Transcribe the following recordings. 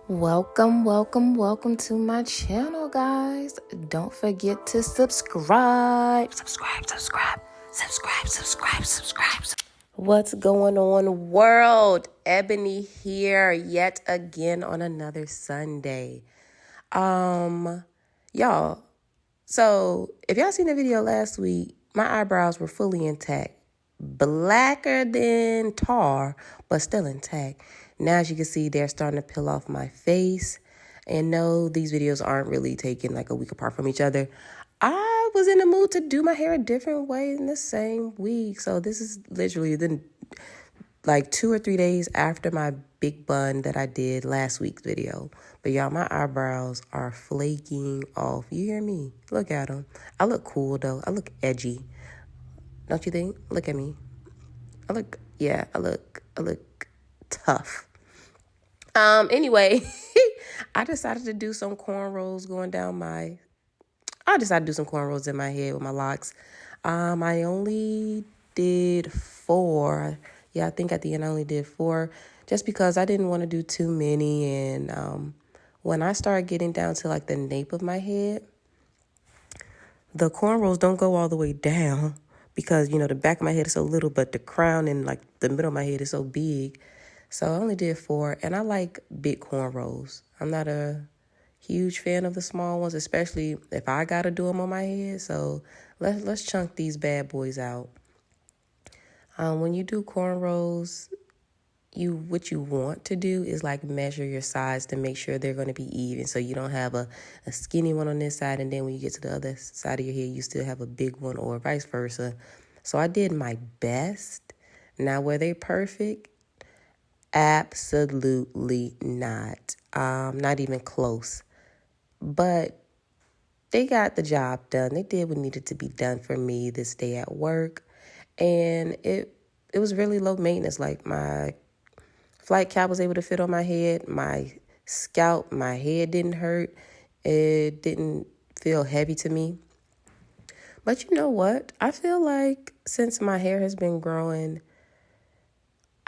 Welcome to my channel, guys. Don't forget to subscribe. What's going on, world? Ebony here yet again on another Sunday. Y'all, so if y'all seen the video last week, my eyebrows were fully intact. Blacker than tar, but still intact. Now, as you can see, they're starting to peel off my face. And no, these videos aren't really taken like a week apart from each other. I was in the mood to do my hair a different way in the same week. So this is literally like 2 or 3 days after my big bun that I did last week's video. But y'all, my eyebrows are flaking off. You hear me? Look at them. I look cool though. I look edgy. Don't you think? Look at me. I look tough. Anyway, I decided to do some cornrows in my head with my locks. I only did 4. Yeah, I think at the end I only did 4 just because I didn't want to do too many. And when I started getting down to like the nape of my head, the cornrows don't go all the way down because, you know, the back of my head is so little, but the crown and like the middle of my head is so big. So I only did 4, and I like big cornrows. I'm not a huge fan of the small ones, especially if I got to do them on my head. So let's chunk these bad boys out. When you do cornrows, what you want to do is like measure your sides to make sure they're going to be even. So you don't have a skinny one on this side, and then when you get to the other side of your head, you still have a big one, or vice versa. So I did my best. Now, were they perfect? Absolutely not. Not even close. But they got the job done. They did what needed to be done for me this day at work. And it was really low maintenance. Like my flight cap was able to fit on my head. My scalp, my head didn't hurt. It didn't feel heavy to me. But you know what? I feel like since my hair has been growing,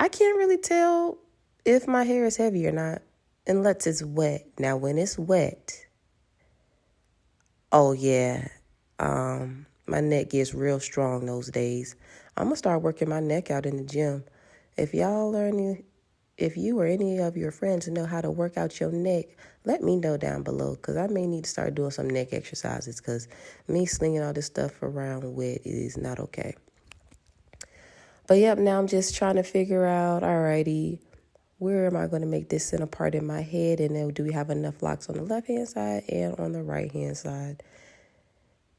I can't really tell if my hair is heavy or not unless it's wet. Now, when it's wet, oh yeah, my neck gets real strong those days. I'm going to start working my neck out in the gym. If you or any of your friends know how to work out your neck, let me know down below, because I may need to start doing some neck exercises, because me slinging all this stuff around wet is not okay. But yep, now I'm just trying to figure out, alrighty, where am I going to make this center part in my head? And then do we have enough locks on the left-hand side and on the right-hand side?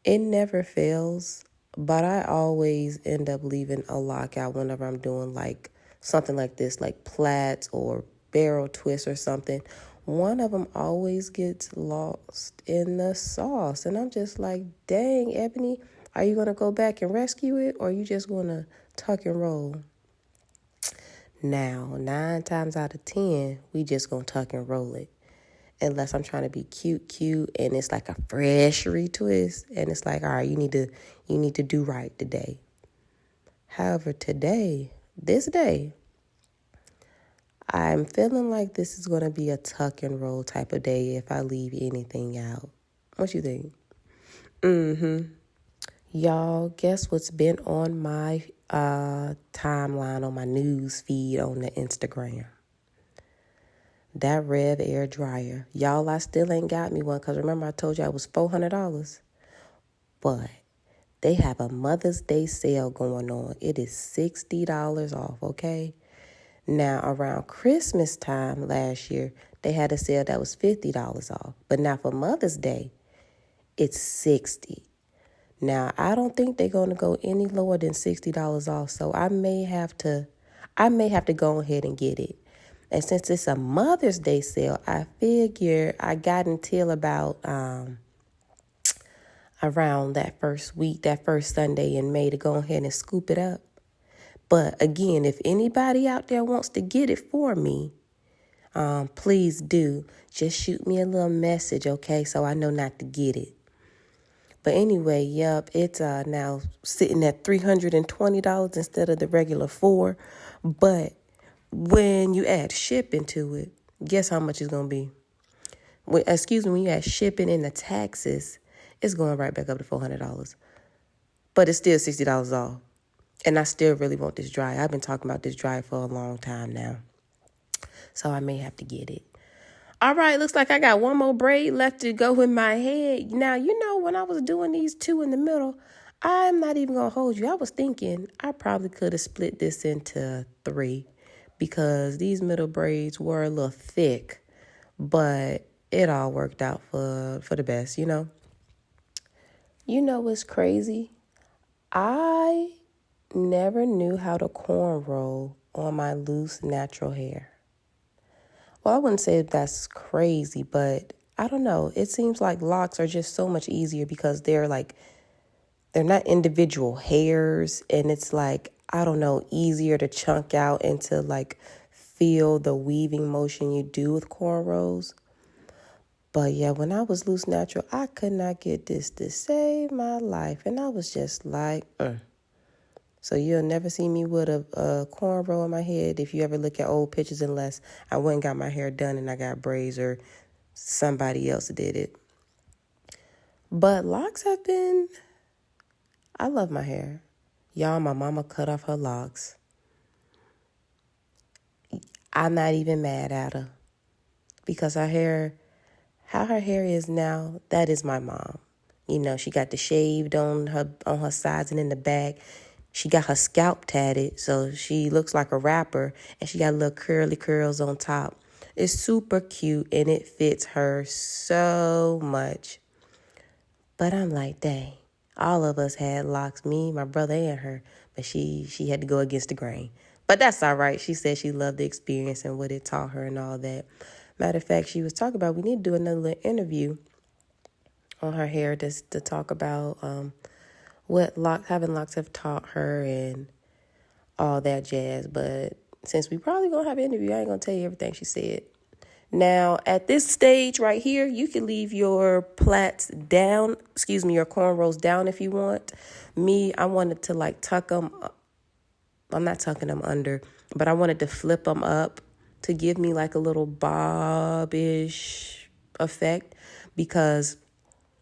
It never fails, but I always end up leaving a lock out whenever I'm doing like something like this, like plaits or barrel twists or something. One of them always gets lost in the sauce. And I'm just like, dang, Ebony, are you going to go back and rescue it, or are you just going to tuck and roll? Now, 9 times out of 10, we just going to tuck and roll it. Unless I'm trying to be cute, and it's like a fresh retwist. And it's like, all right, you need to do right today. However, this day, I'm feeling like this is going to be a tuck and roll type of day if I leave anything out. What you think? Y'all, guess what's been on my timeline, on my news feed on the Instagram? That Rev Air dryer. Y'all, I still ain't got me one, because remember I told you it was $400. But they have a Mother's Day sale going on. It is $60 off, okay? Now, around Christmas time last year, they had a sale that was $50 off. But now for Mother's Day, it's $60. Now, I don't think they're going to go any lower than $60 off, so I may have to go ahead and get it. And since it's a Mother's Day sale, I figure I got until about around that first week, that first Sunday in May, to go ahead and scoop it up. But again, if anybody out there wants to get it for me, please do. Just shoot me a little message, okay, so I know not to get it. But anyway, yep, it's now sitting at $320 instead of the regular $4. But when you add shipping to it, Guess how much it's going to be? Excuse me, when you add shipping and the taxes, it's going right back up to $400. But it's still $60 off. And I still really want this dryer. I've been talking about this dryer for a long time now. So I may have to get it. All right, looks like I got one more braid left to go in my head. Now, you know, when I was doing these two in the middle, I'm not even going to hold you. I was thinking I probably could have split this into 3 because these middle braids were a little thick, but it all worked out for the best, you know. You know what's crazy? I never knew how to cornrow on my loose natural hair. Well, I wouldn't say that's crazy, but I don't know. It seems like locks are just so much easier because they're not individual hairs, and it's like, I don't know, easier to chunk out and to like feel the weaving motion you do with cornrows. But yeah, when I was loose natural, I could not get this to save my life. And I was just like, So you'll never see me with a cornrow in my head if you ever look at old pictures, unless I went and got my hair done and I got braids or somebody else did it. But locks have been, I love my hair. Y'all, my mama cut off her locks. I'm not even mad at her because her hair, how her hair is now, that is my mom. You know, she got the shaved on her sides and in the back. She got her scalp tatted, so she looks like a rapper, and she got little curly curls on top. It's super cute, and it fits her so much. But I'm like, dang, all of us had locks, me, my brother, and her, but she had to go against the grain. But that's all right. She said she loved the experience and what it taught her and all that. Matter of fact, she was talking about we need to do another little interview on her hair just to talk about what having locks have taught her and all that jazz. But since we probably going to have an interview, I ain't going to tell you everything she said. Now, at this stage right here, you can leave your plaits down, your cornrows down if you want. Me, I wanted to like tuck them. I'm not tucking them under, but I wanted to flip them up to give me like a little bob-ish effect because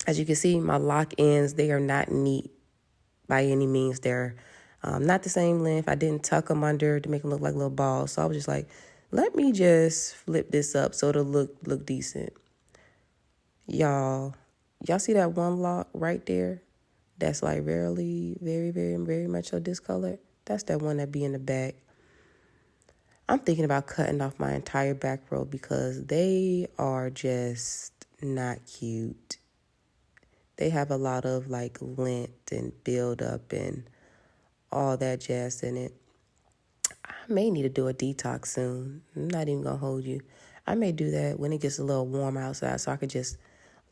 as you can see, my lock ends, they are not neat by any means. They're not the same length. I didn't tuck them under to make them look like little balls. So I was just like, let me just flip this up so it'll look decent. Y'all see that one lock right there? That's like very, very, very, very much so discolored. That's that one that be in the back. I'm thinking about cutting off my entire back row because they are just not cute. They have a lot of like lint and build up and all that jazz in it. I may need to do a detox soon. I'm not even going to hold you. I may do that when it gets a little warm outside so I could just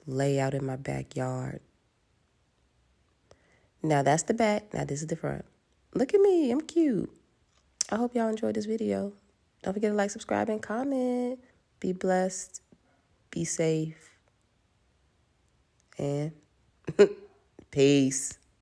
lay out in my backyard. Now that's the back. Now this is the front. Look at me. I'm cute. I hope y'all enjoyed this video. Don't forget to like, subscribe, and comment. Be blessed. Be safe. And peace.